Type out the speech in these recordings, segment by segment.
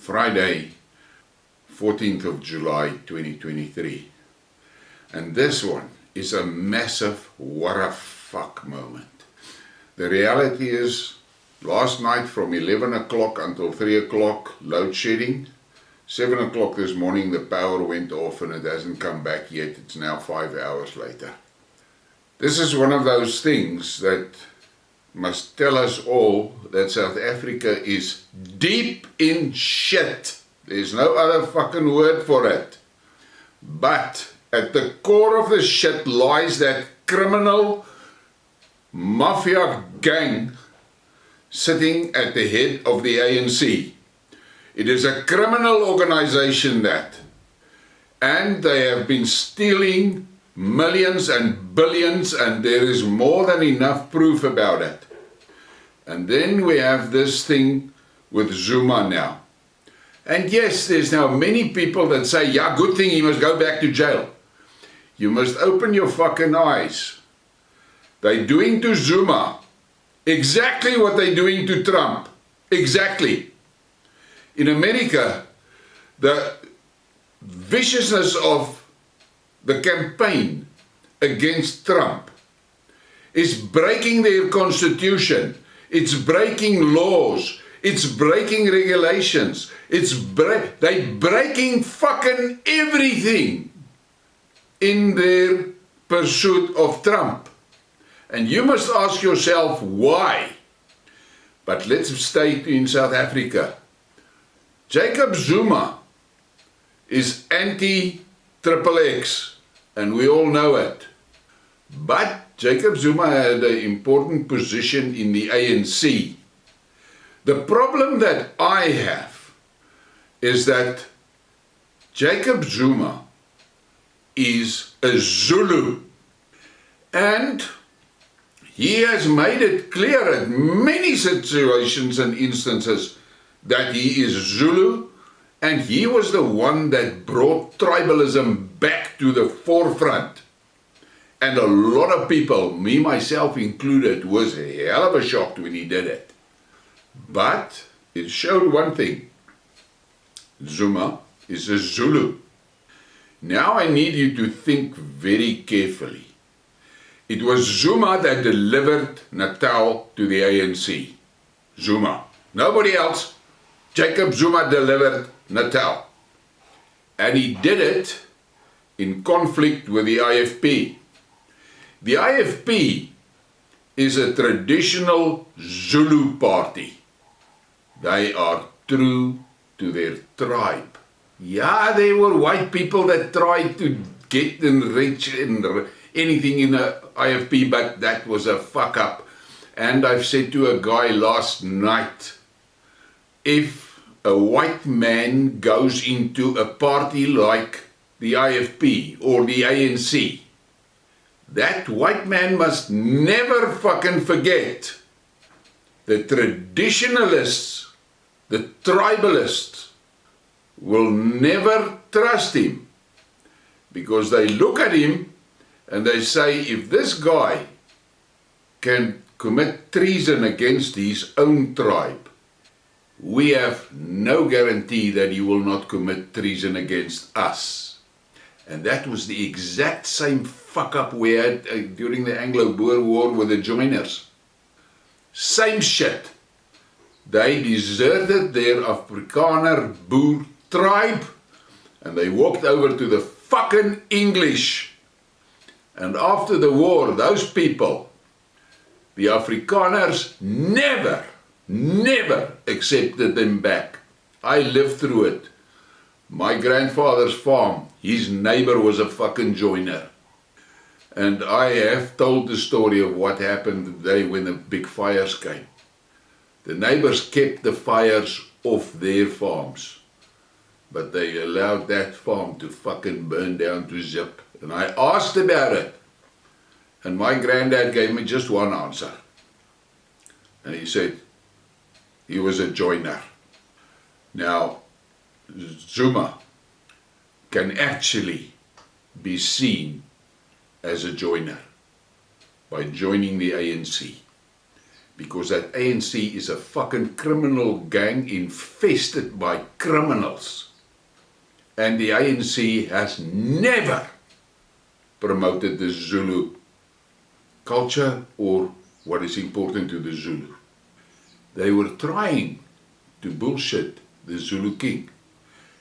Friday, 14th of July 2023. And this one is a massive Warrafak moment. The reality is, last night from 11 o'clock until 3 o'clock, load shedding. 7 o'clock this morning the power went off and it hasn't come back yet. It's now 5 hours later. This is one of those things that must tell us all that South Africa is deep in shit. There's no other fucking word for it. But at the core of the shit lies that criminal mafia gang sitting at the head of the ANC. It is a criminal organization and they have been stealing millions and billions, and there is more than enough proof about it. And then we have this thing with Zuma now. And yes, there's now many people that say, yeah, good thing he must go back to jail. You must open your fucking eyes. They're doing to Zuma exactly what they're doing to Trump. Exactly. In America, the viciousness of the campaign against Trump is breaking their constitution. It's breaking laws. It's breaking regulations. They're breaking fucking everything in their pursuit of Trump. And you must ask yourself why. But let's stay in South Africa. Jacob Zuma is anti-XXX, and we all know it. But Jacob Zuma had an important position in the ANC. The problem that I have is that Jacob Zuma is a Zulu, and he has made it clear at many situations and instances that he is Zulu, and he was the one that brought tribalism back to the forefront. And a lot of people, me myself included, was a hell of a shocked when he did it. But it showed one thing. Zuma is a Zulu. Now I need you to think very carefully. It was Zuma that delivered Natal to the ANC. Zuma. Nobody else. Jacob Zuma delivered Natal. And he did it in conflict with the IFP. The IFP is a traditional Zulu party. They are true to their tribe. Yeah, there were white people that tried to get enriched in anything in the IFP, but that was a fuck up. And I've said to a guy last night, if a white man goes into a party like the IFP or the ANC, that white man must never fucking forget the traditionalists, the tribalists, will never trust him, because they look at him and they say, if this guy can commit treason against his own tribe, we have no guarantee that he will not commit treason against us. And that was the exact same fuck up we had during the Anglo-Boer War with the joiners. Same shit. They deserted their Afrikaner Boer tribe and they walked over to the fucking English. And after the war, those people, the Afrikaners, never accepted them back. I lived through it. My grandfather's farm, his neighbor was a fucking joiner. And I have told the story of what happened the day when the big fires came. The neighbors kept the fires off their farms, but they allowed that farm to fucking burn down to zip. And I asked about it, and my granddad gave me just one answer. And he said, he was a joiner. Now, Zuma can actually be seen as a joiner by joining the ANC. because that ANC is a fucking criminal gang infested by criminals. And the ANC has never promoted the Zulu culture or what is important to the Zulu. They were trying to bullshit the Zulu king.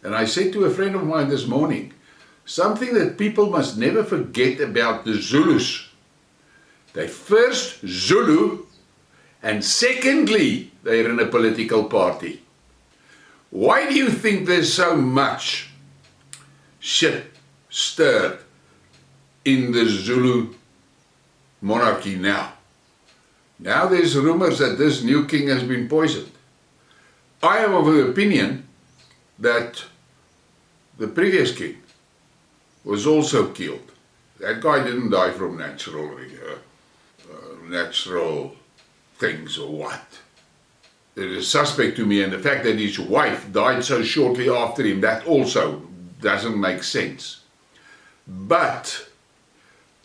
And I said to a friend of mine this morning, something that people must never forget about the Zulus. They first Zulu, and secondly, they're in a political party. Why do you think there's so much shit stirred in the Zulu monarchy now? Now there's rumors that this new king has been poisoned. I am of the opinion that the previous king was also killed. That guy didn't die from natural things or what. It is suspect to me, and the fact that his wife died so shortly after him, that also doesn't make sense. But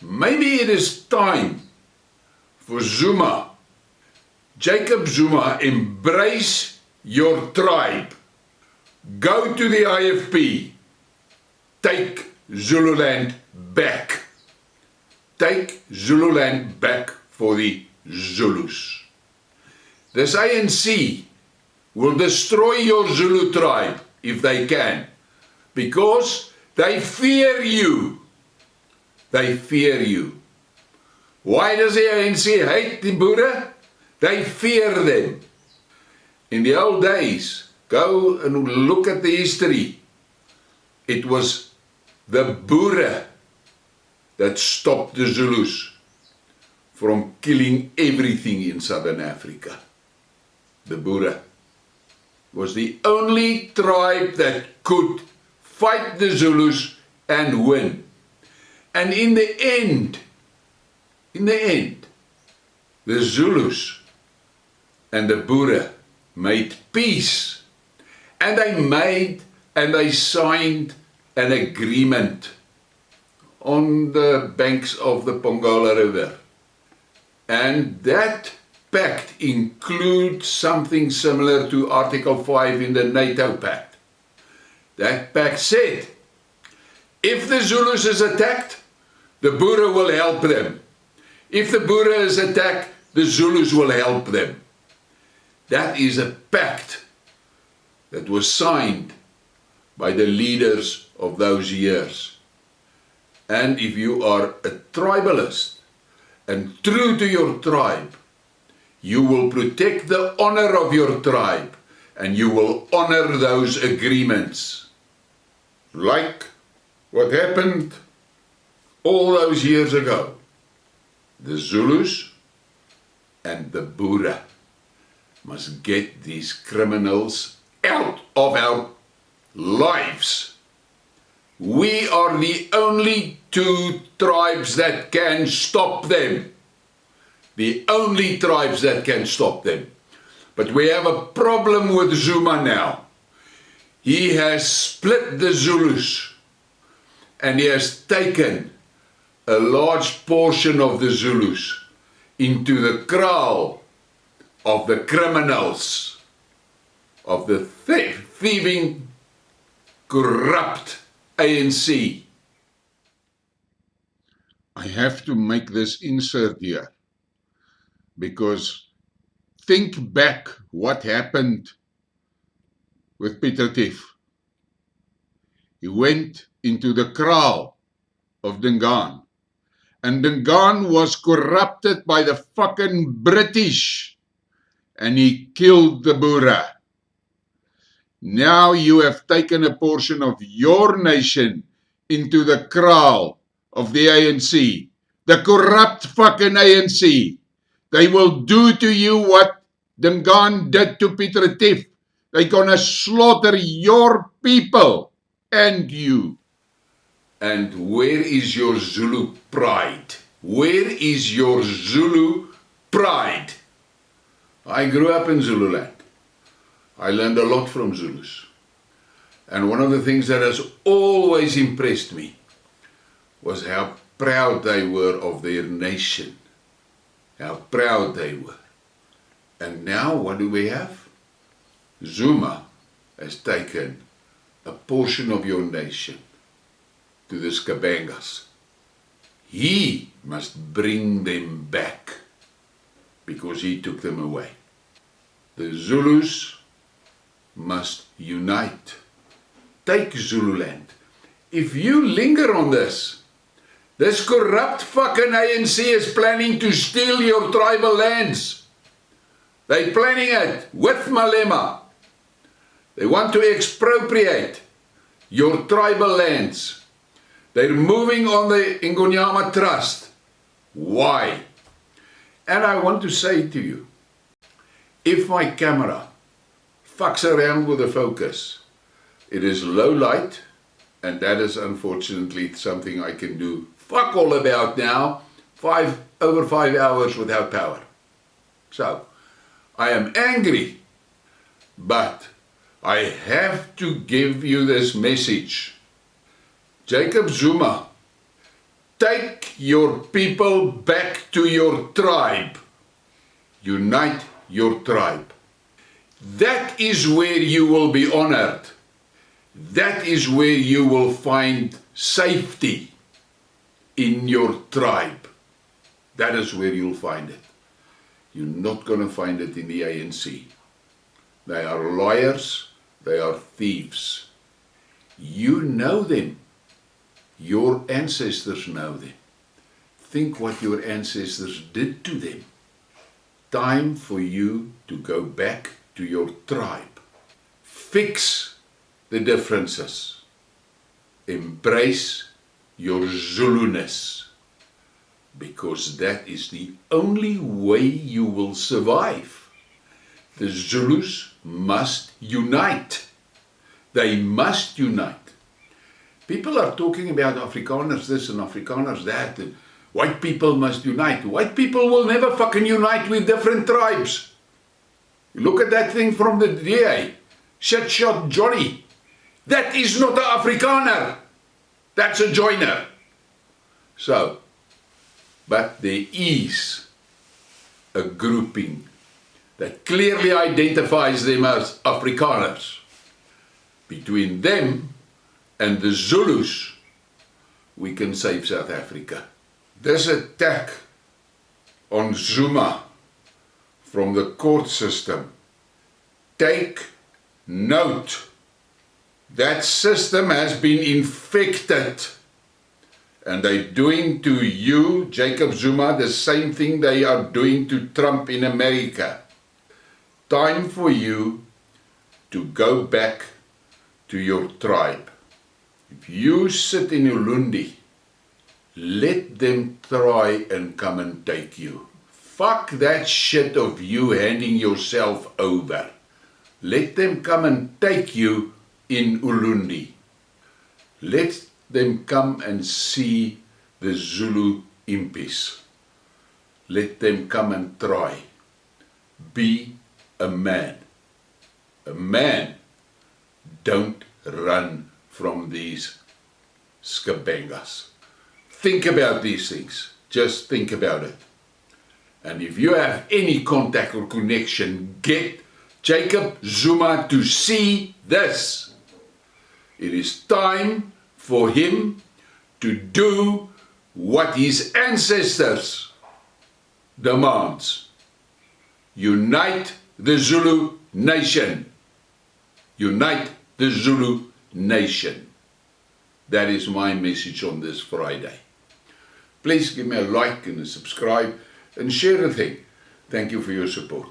maybe it is time for Zuma, Jacob Zuma, embrace your tribe. Go to the IFP. Take Zululand back. Take Zululand back for the Zulus. This ANC will destroy your Zulu tribe if they can, because they fear you. They fear you. Why does the ANC hate the Boere? They fear them. In the old days, go and look at the history. It was the Boere that stopped the Zulus from killing everything in Southern Africa. The Boere was the only tribe that could fight the Zulus and win. And in the end, the Zulus and the Boere made peace. And they signed an agreement on the banks of the Pongola River. And that pact includes something similar to Article 5 in the NATO Pact. That pact said, if the Zulus is attacked, the Boere will help them. If the Boere is attacked, the Zulus will help them. That is a pact that was signed by the leaders of those years. And if you are a tribalist and true to your tribe, you will protect the honor of your tribe and you will honor those agreements. Like what happened all those years ago. The Zulus and the Boere must get these criminals out of our lives. We are the only two tribes that can stop them. The only tribes that can stop them. But we have a problem with Zuma now. He has split the Zulus and he has taken a large portion of the Zulus into the kraal of the criminals, of the thieving, corrupt ANC. I have to make this insert here because think back what happened with Pieter Tief. He went into the kraal of Dingaan, and Dingaan was corrupted by the fucking British, and he killed the Boere. Now you have taken a portion of your nation into the kraal of the ANC, the corrupt fucking ANC. They will do to you what Dingaan did to Pieter Tief. They're gonna slaughter your people and you. And where is your Zulu pride? Where is your Zulu pride? I grew up in Zululand. I learned a lot from Zulus. And one of the things that has always impressed me was how proud they were of their nation. How proud they were. And now what do we have? Zuma has taken a portion of your nation to the Skidmarks. He must bring them back because he took them away. The Zulus must unite. Take Zululand. If you linger on this corrupt fucking ANC is planning to steal your tribal lands. They're planning it with Malema. They want to expropriate your tribal lands. They're moving on the Ingonyama Trust. Why? And I want to say to you, if my camera fucks around with the focus, it is low light, and that is unfortunately something I can do fuck all about now, over 5 hours without power. So, I am angry, but I have to give you this message. Jacob Zuma, take your people back to your tribe. Unite your tribe. That is where you will be honored. That is where you will find safety in your tribe. That is where you'll find it. You're not going to find it in the ANC. They are liars. They are thieves. You know them. Your ancestors know them. Think what your ancestors did to them. Time for you to go back to your tribe. Fix the differences. Embrace your Zuluness. Because that is the only way you will survive. The Zulus must unite. They must unite. People are talking about Afrikaners this and Afrikaners that, and white people must unite. White people will never fucking unite with different tribes. Look at that thing from the DA. Shit shot Johnny. That is not an Afrikaner. That's a joiner. So, but there is a grouping that clearly identifies them as Afrikaners. Between them and the Zulus, we can save South Africa. This attack on Zuma from the court system, take note. That system has been infected. And they're doing to you, Jacob Zuma, the same thing they are doing to Trump in America. Time for you to go back to your tribe. If you sit in Ulundi, let them try and come and take you. Fuck that shit of you handing yourself over. Let them come and take you in Ulundi. Let them come and see the Zulu impies. Let them come and try. Be a man. A man. Don't run from these Skidmarks. Think about these things. Just think about it. And if you have any contact or connection, get Jacob Zuma to see this. It is time for him to do what his ancestors demands. Unite the Zulu nation. Unite the Zulu nation. That is my message on this Friday. Please give me a like and a subscribe and share the thing. Thank you for your support.